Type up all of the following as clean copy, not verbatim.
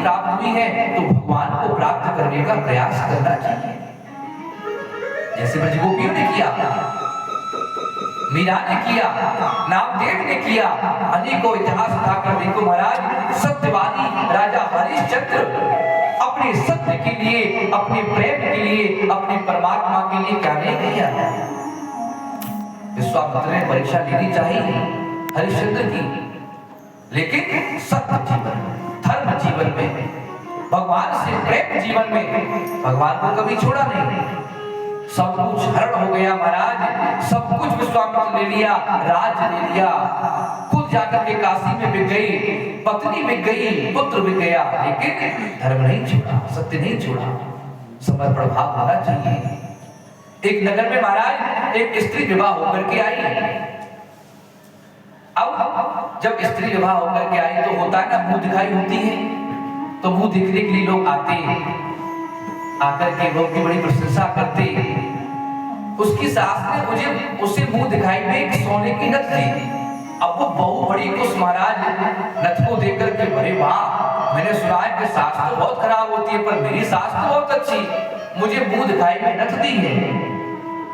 प्राप्त हुई है तो भगवान को प्राप्त करने का प्रयास करना चाहिए। जैसे ब्रजगोपियों ने किया, मीरा ने किया, नामदेव ने किया, अनेकों इतिहास उठाकर देखो महाराज। सत्यवादी राजा हरिश्चंद्र अपने सत्य के लिए, अपने प्रेम के लिए, अपने परमात्मा के लिए क्या नहीं किया। विश्वामित्र ने परीक्षा लेनी चाहिए हरिश्चंद्र की, लेकिन सत्य जीवन, धर्म जीवन में, भगवान से प्रेम जीवन में भगवान को कभी छोड़ा नहीं। सब कुछ हरण हो गया महाराज, सब कुछ विश्वामित्र ले लिया, राज ले लिया, खुद जाकर के काशी में बिक गई, पत्नी बिक गई, पुत्र बिक गया, लेकिन धर्म नहीं छोड़ा, सत्य नहीं छोड़ा। समर्पण भाव होना चाहिए। एक नगर में महाराज एक स्त्री विवाह होकर के आई। अब जब स्त्री विवाह होकर के आई तो होता है ना, मुंह दिखाई होती है, तो मुंह दिखने के लिए लोग आते, आकर के लोग की बड़ी प्रशंसा करते। उसकी सास ने मुझे उसे मुंह दिखाई में एक सोने की नथ दी। अब वो बहू बड़ी खुश महाराज नथ को देखकर के, अरे वाह, मैंने सुना है कि सास तो बहुत खराब होती है पर मेरी सास तो बहुत अच्छी, मुझे मुंह दिखाई में नथ दी है।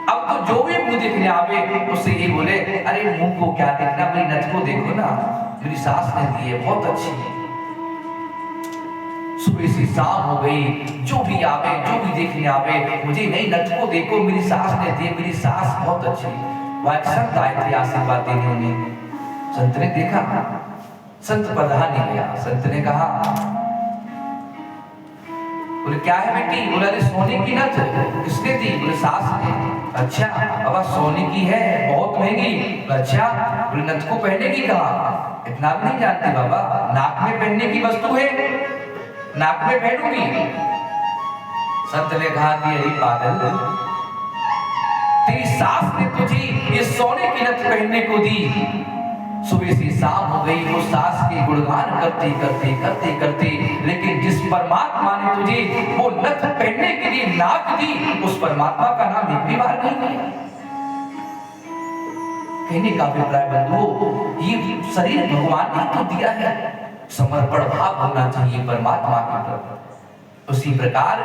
अब तो जो भी मुंह देखने आवे उससे ये बोले, अरे मुंह को क्या देखना, मेरी नथ को देखो ना, मेरी सास ने दी है, बहुत अच्छी है। सुबह से शाम हो गई, जो भी आवे, जो भी देखने आवे, मुझे नहीं नथ को देखो, मेरी सास ने दी, मेरी सास बहुत अच्छी। वह एक संत आए थे आशीर्वाद देने उन्हें। संत ने देखा, संत प्रधान नहीं गया। संत ने कहा, बोले क्या है बेटी? बोला अरे सोने की नथ। किसने दी? बोले सास ने। अच्छा अब सोने की है, बहुत महंगी। अच्छा बोले नथ को पहने की कहा? इतना भी नहीं जानती बाबा, नाक में पहनने की वस्तु है, नाक में पहनूंगी। संत ने कहा कि अरे पागल, तेरी सास ने तुझे ये सोने की नथ पहनने को दी। सुबह से शाम हो गई, वो सास के गुणगान करते करते करते करते, लेकिन जिस परमात्मा ने तुझे वो नथ पहनने के लिए नाक दी, उस परमात्मा का नाम एक भी बार नहीं लिया। कहने का अभिप्राय बंधुओं, ये शरीर भगवान ने तो दिया है, समर्पण भाव होना चाहिए परमात्मा के प्रति। उसी प्रकार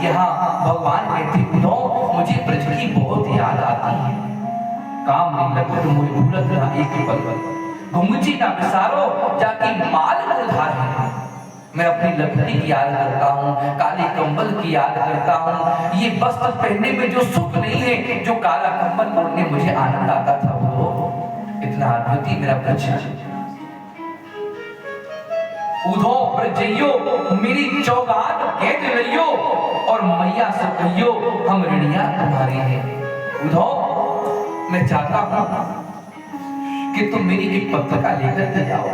यहाँ भगवान कहते, उद्धव मुझे ब्रज की बहुत याद आती है। काम नहीं लगत मुझे भूलत ना एक पल, घुमुची ना बिसारो जाकी माल उधार। मैं अपनी लकड़ी की याद करता हूँ, काले कंबल की याद करता हूँ, ये वस्त्र पहनने में जो सुख नहीं है, जो काला कंबल ओढ़ने मुझे आनंद आता था, वो इतना अद्भुत मेरा ब्रज। उधो ब्रजइयो मेरी चौगान गेंद लइयो, और मैया से कहियो हम ऋणिया तुम्हारी हैं। उधो मैं चाहता हूं कि तुम मेरी एक पत्रिका लेकर के जाओ।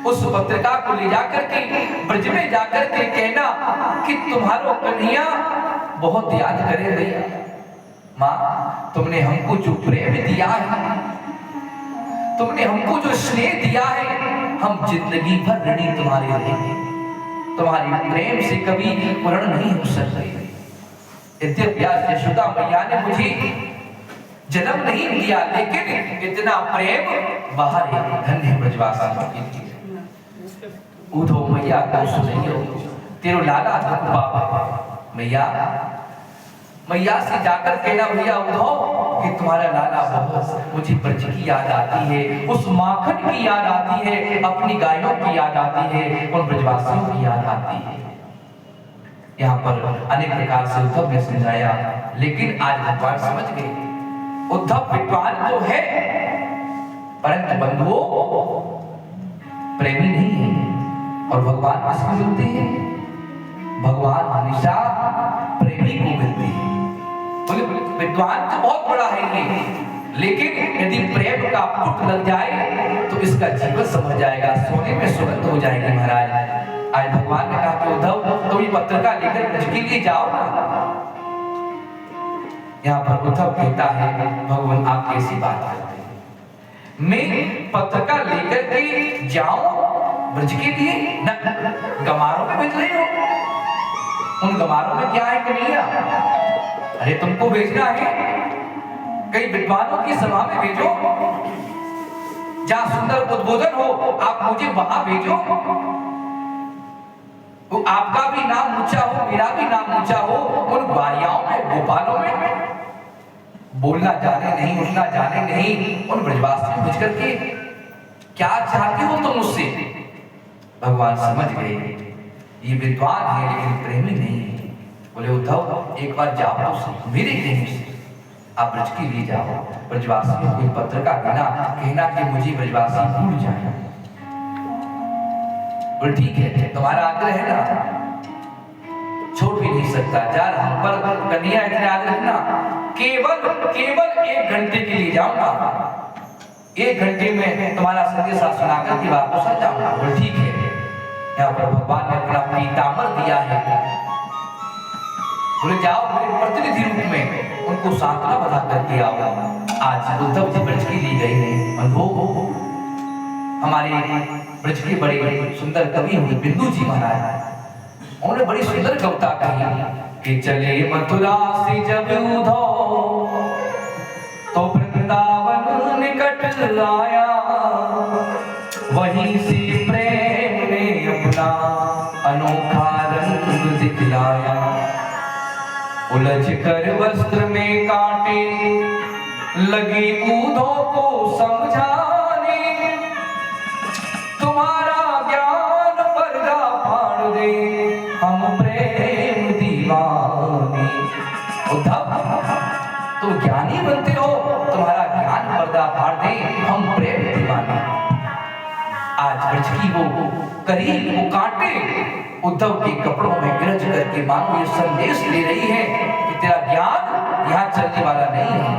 उस पत्रिका को ले जाकर के ब्रज में जाकर के कहना कि तुम्हारो कन्हैया बहुत याद करे भैया। माँ तुमने हमको जो प्रेम दिया है, तुमने हमको जो स्नेह दिया है, हम जिंदगी भर ऋणी तुम्हारे रहेंगे। तुम्हारी प्रेम से कभी पूर्ण नहीं हो सकते। यद्यपि यशोदा मैया ने मुझे जन्म नहीं दिया, लेकिन इतना प्रेम बाहर है। धन्य ब्रजवासी उधो मैया को सुनियो, तेरो लाला दुख पावे। मैया मैया से जाकर कहना, भैया उद्धव कि तुम्हारा लाला बहुत, मुझे ब्रज की याद आती है, उस माखन की याद आती है, अपनी गायों की याद आती है, उन ब्रजवासियों की याद आती है। यहाँ पर अनेक प्रकार से उद्धव ने समझाया, लेकिन आज भगवान समझ गए। उद्धव विद्वान तो है, परंतु बंधुओं प्रेमी नहीं है। और भगवान किसको मिलते हैं? भगवान हमेशा प्रेमी को मिलते हैं। बोले विद्वान तो बहुत बड़ा है ये, लेकिन यदि प्रेम का पुट लग जाए तो इसका जीवन समझ जाएगा, सोने में सुगंध हो जाएगी। महाराज आज भगवान ने कहा कि उद्धव तुम ये पत्रिका लेकर ब्रज के लिए जाओ ना। यहाँ पर उद्धव कहता है, भगवान आप कैसी बात करते हैं, मैं पत्रिका लेकर के जाऊं ब्रज के लिए? न गमारों में भेज रही हो, उन गमारों में क्या है कन्हैया? अरे तुमको भेजना है कई विद्वानों की सभा में भेजो, जहां सुंदर उद्बोधन हो, आप मुझे वहां भेजो। वो आपका भी नाम ऊंचा हो, मेरा भी नाम ऊंचा हो, उन ग्वालियाओं में, गोपालों में बोलना जाने नहीं, उठना जाने नहीं, उन ब्रजवासियों बुझ करके क्या चाहते हो तुम मुझसे? भगवान समझ गए ये विद्वान है लेकिन प्रेमी नहीं है। बोले उद्धव एक बार जाओ तो मेरे कहने से आप ब्रज के लिए जाओ, ब्रजवासियों को पत्र का देना, कहना कि मुझे ब्रजवासी भूल जाए। बोले ठीक है, तुम्हारा आग्रह है ना, छोड़ भी नहीं सकता, जा रहा हूं, पर कन्हैया इतने आग्रह रखना, केवल 1 घंटे के लिए जाऊंगा, 1 घंटे में तुम्हारा संदेशा सुनाकर के वापस आ जाऊंगा। बोले ठीक है। यहाँ पर भगवान ने अपना पीताम्बर दिया है, बोले जाओ मेरे प्रतिनिधि रूप में उनको सांत्वना बता करके आओ। आज उद्धव जी ब्रज के लिए गए हैं। अनुभव हमारे ब्रज के बड़े सुंदर कवि हुए बिंदु जी महाराज, उन्होंने बड़ी सुंदर कविता कही कि चले मथुरा से जब उद्धव तो वृंदावन निकट आया, वहीं से प्रेम ने अपना अनोखा रंग दिखलाया। उलझ कर वस्त्र में कांटे लगी उद्धव को समझाने, तुम्हारा ज्ञान पर्दा फाड़ दे हम प्रेम दीवाने। उद्धव तुम ज्ञानी बनते हो, तुम्हारा ज्ञान पर्दा फाड़ दे हम प्रेम दीवाने। आज ब्रज की वो करीब वो कांटे उद्धव के कपड़ों में गिरज करके मानो ये संदेश दे रही है कि तेरा ज्ञान यहाँ चलने वाला नहीं है,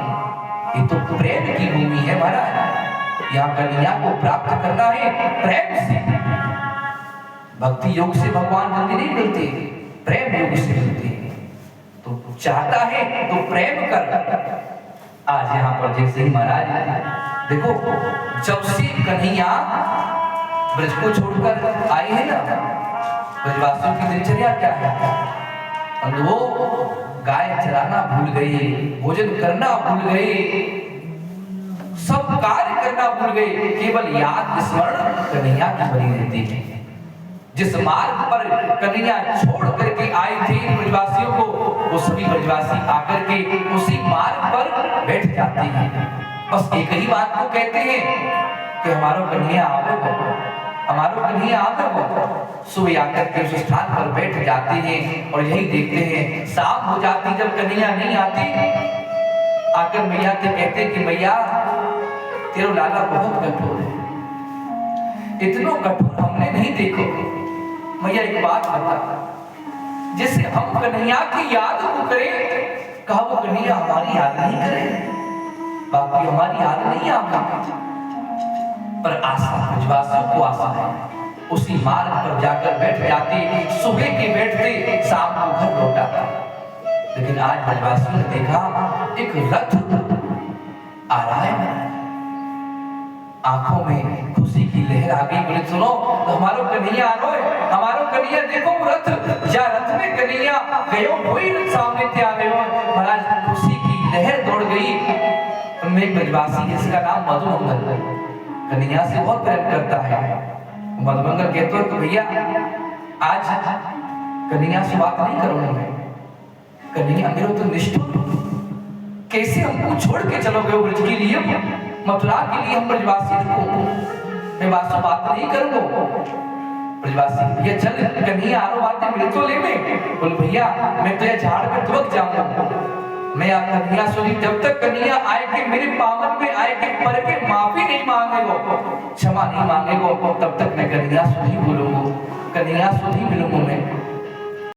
ये तो प्रेम की भूमि है महाराज। यहाँ कन्हैया को प्राप्त करना है प्रेम से। भक्ति योग से भगवान जल्दी नहीं मिलते, प्रेम योग से मिलते हैं। तो चाहता है तो प्रेम कर। आज यहाँ पर जैसे ही महाराज देखो, जब से कन्हैया ब्रज को छोड़कर आए हैं ना, ब्रजवासियों की दिनचर्या क्या है? और वो गाय चराना भूल गई, भोजन करना भूल गई, सब कार्य करना भूल गई, केवल याद स्मरण कन्हैया की बनी रहती है। जिस मार्ग पर कन्हैया छोड़ करके आए थे ब्रजवासियों को, वो सभी ब्रजवासी आकर के उसी मार्ग पर बैठ जाते हैं। बस एक ही बात को कहते हैं कि हमारा कन्हैया आवे हो, हमारा कन्हैया आवे हो। सुबह आकर के उस स्थान पर बैठ जाते हैं और यही देखते हैं शाम हो जाती, जब कन्हैया नहीं आती, आकर मैया से कहते कि मैया तेरा लाला बहुत कठोर है, इतना कठोर हमने नहीं देखो। मैया एक बात बता, जिससे हम कन्हैया की याद को करें, कहा वो कन्हैया हमारी याद नहीं करे, बाकी हमारी याद नहीं आती, पर आशा ब्रजवासियों को आशा है। उसी मार्ग पर जाकर बैठ जाते, सुबह के बैठते शाम को घर लौटाता। लेकिन आज ब्रजवासियों ने देखा एक रथ आ रहा है, आंखों में खुशी की लहर आ गई। बोले सुनो, हमारो कन्हैया आ रहा है, हमारो कन्हैया देखो रथ, या रथ में कन्हैया गयो कोई सामने से आ गए हो। महाराज खुशी की लहर दौड़ गई। उनमें एक ब्रजवासी जिसका नाम मधुमंगल, कन्हैया से बहुत प्रेम करता है। मधुमंगल कहते हो तो भैया आज कन्हैया से बात नहीं करूंगा मैं, कन्हैया मेरे तो निष्ठुर, कैसे हमको छोड़ के चलोगे ब्रज के लिए, मथुरा के लिए हम ब्रजवासी को, मैं बात नहीं करूंगा। ब्रजवासी भैया चल, कन्हैया आरो बातें मेरे तो ले में। बोल भैया मैं तो ये झाड़ में दुबक जाऊंगा, मैं आप कन्हैया सुनी, जब तक कन्हैया आए कि मेरे पावन में आए कि पर के माफी नहीं मांगेगो, क्षमा नहीं मांगेगो, तब तक मैं कन्हैया सुनी बोलूंगा, कन्हैया सुनी मिलूंगा मैं।